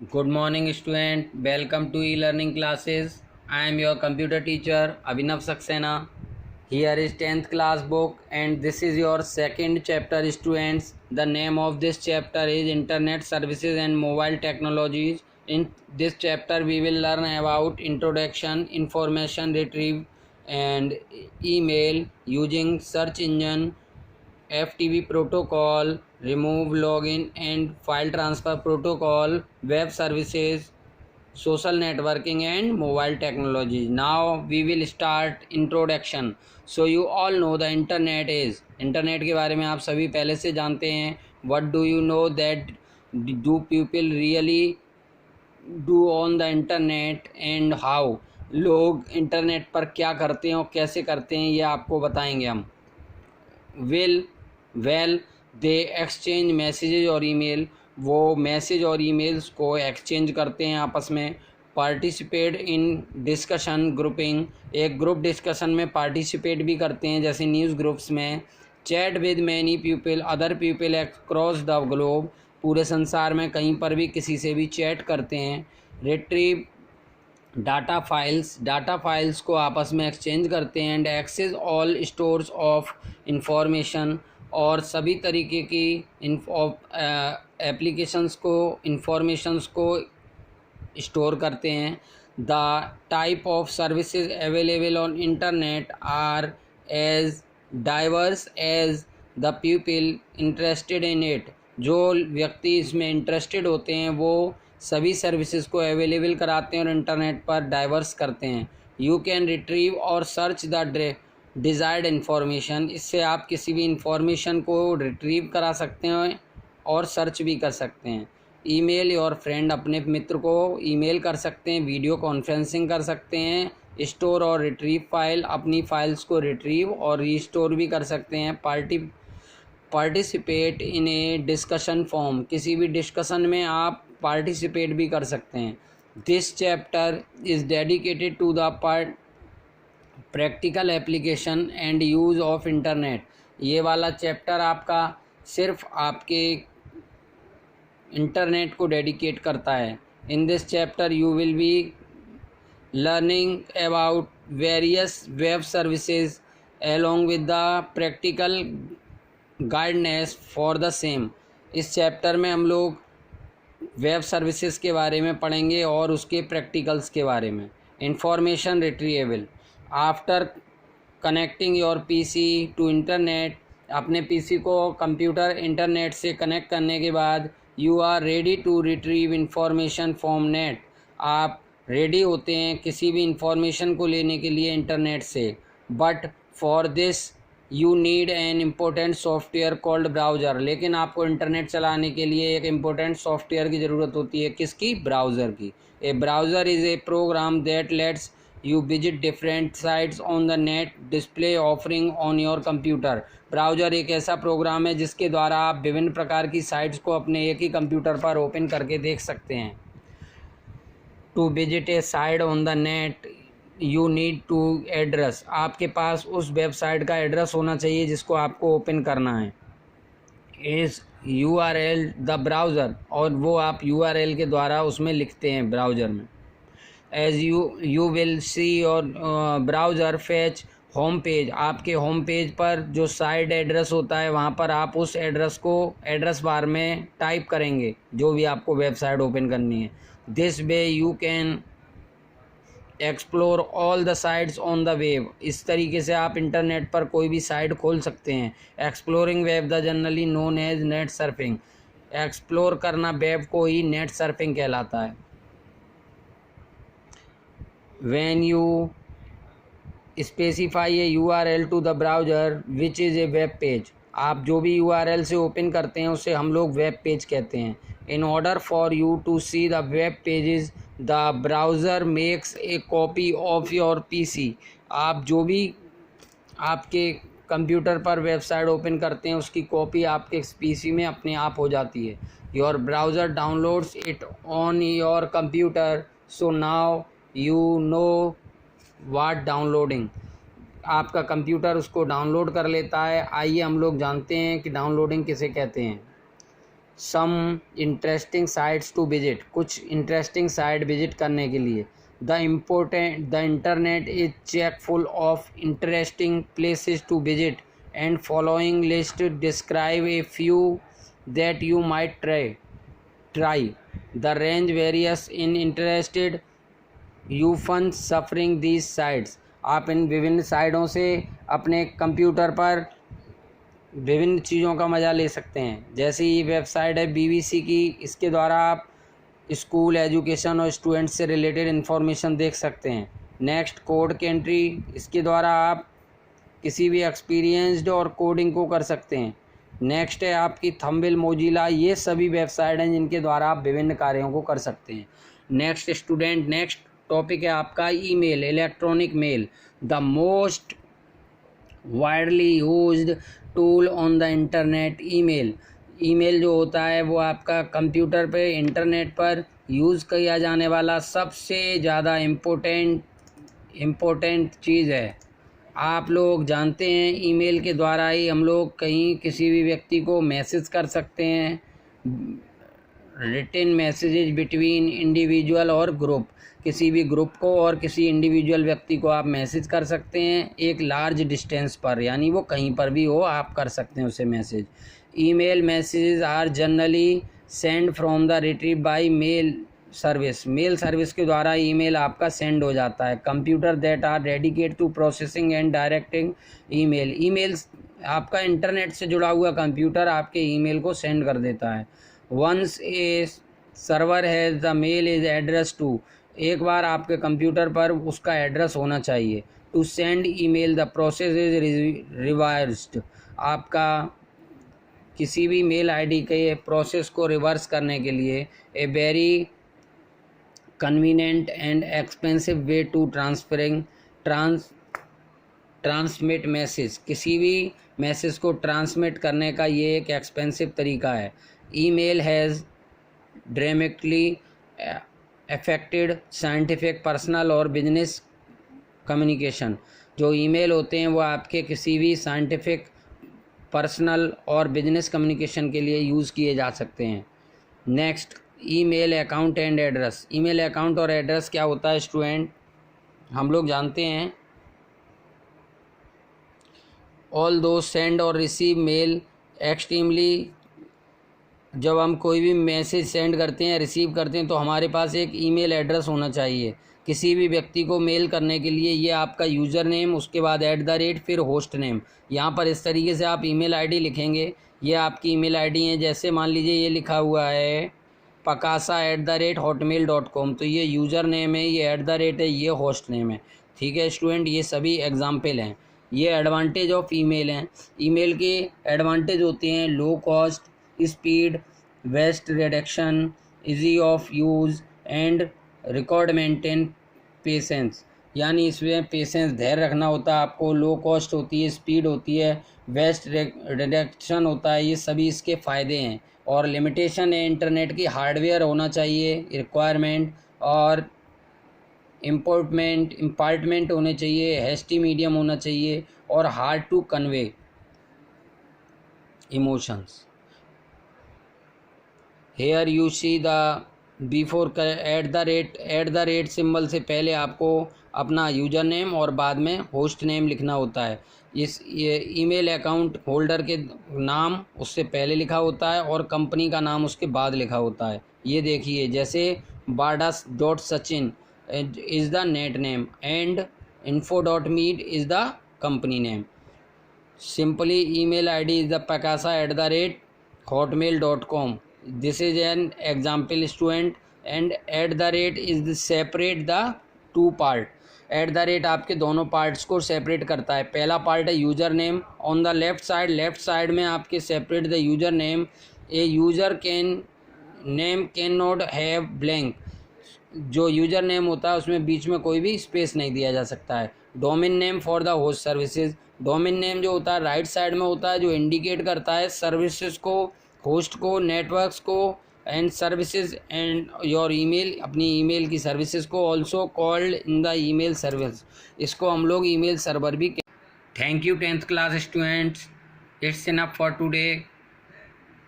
Good morning, student. Welcome to e-learning classes. I am your computer teacher Abhinav Saxena. Here is 10th class book and this is your second chapter, students. The name of this chapter is Internet Services and Mobile Technologies. In this chapter we will learn about introduction, information retrieve and email using search engine, FTP protocol, remove login and file transfer protocol, web services, social networking and mobile technologies. Now we will start introduction. So you all know the internet is. Internet के बारे में आप सभी पहले से जानते हैं. What do you know that do people really do on the internet and how? लोग इंटरनेट पर क्या करते हैं और कैसे करते हैं ये आपको बताएंगे हम. वेल दे एक्सचेंज मैसेजेज और ईमेल. वो मैसेज और ईमेल्स को एक्सचेंज करते हैं आपस में. Participate in discussion grouping. एक ग्रुप डिस्कशन में पार्टिसिपेट भी करते हैं जैसे न्यूज़ ग्रुप्स में. Chat with many people other people across the globe. पूरे संसार में कहीं पर भी किसी से भी चैट करते हैं. रिट्रीव डाटा फाइल्स को आपस में एक्सचेंज करते हैं. And access all stores of information. और सभी तरीके की एप्लीकेशंस को इंफॉर्मेशंस को स्टोर करते हैं. The type of services available on internet are as diverse as the people interested in it. जो व्यक्ति इसमें इंटरेस्टेड होते हैं वो सभी सर्विसेज को अवेलेबल कराते हैं और इंटरनेट पर डाइवर्स करते हैं. यू कैन रिट्रीव और सर्च द डिज़ायर्ड इन्फॉर्मेशन. इससे आप किसी भी इंफॉर्मेशन को रिट्रीव करा सकते हैं और सर्च भी कर सकते हैं. Email your friend. अपने मित्र को ईमेल कर सकते हैं. वीडियो कॉन्फ्रेंसिंग कर सकते हैं. स्टोर और रिट्रीव फाइल. अपनी फाइल्स को रिट्रीव और रीस्टोर भी कर सकते हैं. Participate in A discussion form. किसी भी डिस्कशन में आप पार्टिसिपेट भी कर सकते हैं. This chapter is dedicated to the practical application and use of internet. ये वाला चैप्टर आपका सिर्फ आपके इंटरनेट को डेडिकेट करता है. In this chapter you will be learning about various web services along with the practical guidance for the same. इस chapter में हम लोग वेब सर्विसेज के बारे में पढ़ेंगे और उसके प्रैक्टिकल्स के बारे में. Information retrievable. After connecting your PC to internet. अपने पीसी को कंप्यूटर इंटरनेट से कनेक्ट करने के बाद you are ready to retrieve information from net. आप रेडी होते हैं किसी भी इंफॉर्मेशन को लेने के लिए इंटरनेट से. But for this you need an important software called browser. लेकिन आपको इंटरनेट चलाने के लिए एक इम्पोर्टेंट सॉफ्टवेयर की ज़रूरत होती है. किसकी? ब्राउज़र की. A browser is a program that lets you visit different sites on the net display offering on your computer. Browser एक ऐसा प्रोग्राम है जिसके द्वारा आप विभिन्न प्रकार की साइट्स को अपने एक ही कंप्यूटर पर ओपन करके देख सकते हैं. To visit a site on the net you need to address. आपके पास उस वेबसाइट का एड्रेस होना चाहिए जिसको आपको ओपन करना है. Is URL the browser. और वो आप URL के द्वारा उसमें लिखते हैं ब्राउज़र में. As you will see your browser fetch home page. आपके होम पेज पर जो साइट एड्रेस होता है वहाँ पर आप उस एड्रेस को एड्रेस बार में टाइप करेंगे जो भी आपको वेबसाइट ओपन करनी है. This way you can explore all the sites on the web. इस तरीके से आप इंटरनेट पर कोई भी साइट खोल सकते हैं. Exploring web the generally known as net surfing. Explore करना वेब को ही नेट सर्फिंग कहलाता है. When you specify a URL to the browser which is a web page. आप जो भी URL से ओपन करते हैं उसे हम लोग वेब पेज कहते हैं. In order for you to see the web pages the browser makes a copy of your PC. आप जो भी आपके कंप्यूटर पर वेबसाइट ओपन करते हैं उसकी कॉपी आपके पीसी में अपने आप हो जाती है. Your browser downloads it on your computer. So now you know what downloading. आपका कंप्यूटर उसको डाउनलोड कर लेता है. आइए हम लोग जानते हैं कि डाउनलोडिंग किसे कहते हैं. Some interesting sites to visit, कुछ इंटरेस्टिंग साइट विजिट करने के लिए। The internet is chock full of interesting places to visit and following list describe a few that you might try. The range varies in interested you fun surfing these sites। आप इन विभिन्न साइटों से अपने computer पर विभिन्न चीज़ों का मज़ा ले सकते हैं। जैसे ये वेबसाइट है BBC की, इसके द्वारा आप स्कूल एजुकेशन और स्टूडेंट्स से रिलेटेड इन्फॉर्मेशन देख सकते हैं। नेक्स्ट, कोड कैंट्री, इसके द्वारा आप किसी भी एक्सपीरियंस्ड और कोडिंग को कर सकते हैं। नेक्स्ट है आपकी थंबनेल मोजिला, ये सभी वेबसाइट हैं जिनके द्वारा आप विभिन्न कार्यों को कर सकते हैं। नेक्स्ट स्टूडेंट, नेक्स्ट टॉपिक है आपका email, electronic mail. The most widely used tool on the internet email. Email जो होता है वो आपका कंप्यूटर पे इंटरनेट पर यूज़ किया जाने वाला सबसे ज़्यादा इम्पोर्टेंट चीज़ है। आप लोग जानते हैं ईमेल के द्वारा ही हम लोग कहीं किसी भी व्यक्ति को मैसेज कर सकते हैं, रिटन मैसेजेज बिटवीन इंडिविजुअल और ग्रुप, किसी भी ग्रुप को और किसी इंडिविजुअल व्यक्ति को आप मैसेज कर सकते हैं एक लार्ज डिस्टेंस पर, यानी वो कहीं पर भी हो आप कर सकते हैं उसे message. Email messages are generally send from the retrieve by mail service, mail service के द्वारा ईमेल आपका सेंड हो जाता है। Computer that are dedicate to processing and directing email, emails आपका इंटरनेट से जुड़ा हुआ कंप्यूटर आपके ईमेल को सेंड कर देता है। Once a server has the mail is address to, एक बार आपके कंप्यूटर पर उसका एड्रेस होना चाहिए। To send email the process is reversed, आपका किसी भी मेल आईडी के प्रोसेस को रिवर्स करने के लिए a very convenient and expensive way to transmit message, किसी भी मैसेज को ट्रांसमिट करने का ये एक एक्सपेंसिव तरीका है। Email has dramatically affected scientific, personal और बिजनेस कम्युनिकेशन, जो ईमेल होते हैं वो आपके किसी भी साइंटिफिक, पर्सनल और बिजनेस कम्युनिकेशन के लिए यूज़ किए जा सकते हैं। Next, email account and address. Email account और एड्रेस क्या होता है स्टूडेंट, हम लोग जानते हैं ऑल दो सेंड और रिसीव मेल एक्सट्रीमली, जब हम कोई भी मैसेज सेंड करते हैं रिसीव करते हैं तो हमारे पास एक ईमेल एड्रेस होना चाहिए। किसी भी व्यक्ति को मेल करने के लिए ये आपका यूज़र नेम, उसके बाद @ फिर होस्ट नेम, यहाँ पर इस तरीके से आप ईमेल आईडी लिखेंगे। ये आपकी ईमेल आईडी है, जैसे मान लीजिए ये लिखा हुआ है pakasa@hotmail.com, तो ये यूज़र नेम है, ये @ है, ये होस्ट नेम है। ठीक है स्टूडेंट, ये सभी एग्जाम्पल हैं, ये एडवांटेज ऑफ ईमेल हैं। ईमेल के एडवांटेज होते हैं low cost, speed, waste reduction, easy of use and record maintain patience, यानी इसमें पेशेंस, धैर्य रखना होता है आपको, लो कॉस्ट होती है, स्पीड होती है, वेस्ट रिडक्शन होता है, ये सभी इसके फ़ायदे हैं। और लिमिटेशन है इंटरनेट की, हार्डवेयर होना चाहिए रिक्वायरमेंट, और इम्पार्टमेंट होने चाहिए, हेस्टी मीडियम होना चाहिए, और hard to convey emotions. Here you see the before @ symbol से पहले आपको अपना यूज़र नेम और बाद में होस्ट नेम लिखना होता है। ये ईमेल अकाउंट होल्डर के नाम उससे पहले लिखा होता है और कंपनी का नाम उसके बाद लिखा होता है। ये देखिए, जैसे bardas.sachin is the net name and info.me is the company name. Simply email ID is the pakasa@hotmail.com। This is an example student, and @ is the separate the two part। @ आपके दोनों पार्ट्स को सेपरेट करता है। पहला part है user name, on the left side में आपके separate the user name, A user can not have blank, जो यूज़र नेम होता है उसमें बीच में कोई भी स्पेस नहीं दिया जा सकता है। Domain name for the host services, domain name जो होता है राइट साइड में होता है, जो इंडिकेट करता है सर्विसेज को, होस्ट को, नेटवर्क्स को, and services and your email, अपनी ईमेल की सर्विसेज को, also called in the email service, इसको हम लोग ईमेल सर्वर भी। Thank you 10th class students, it's enough for today.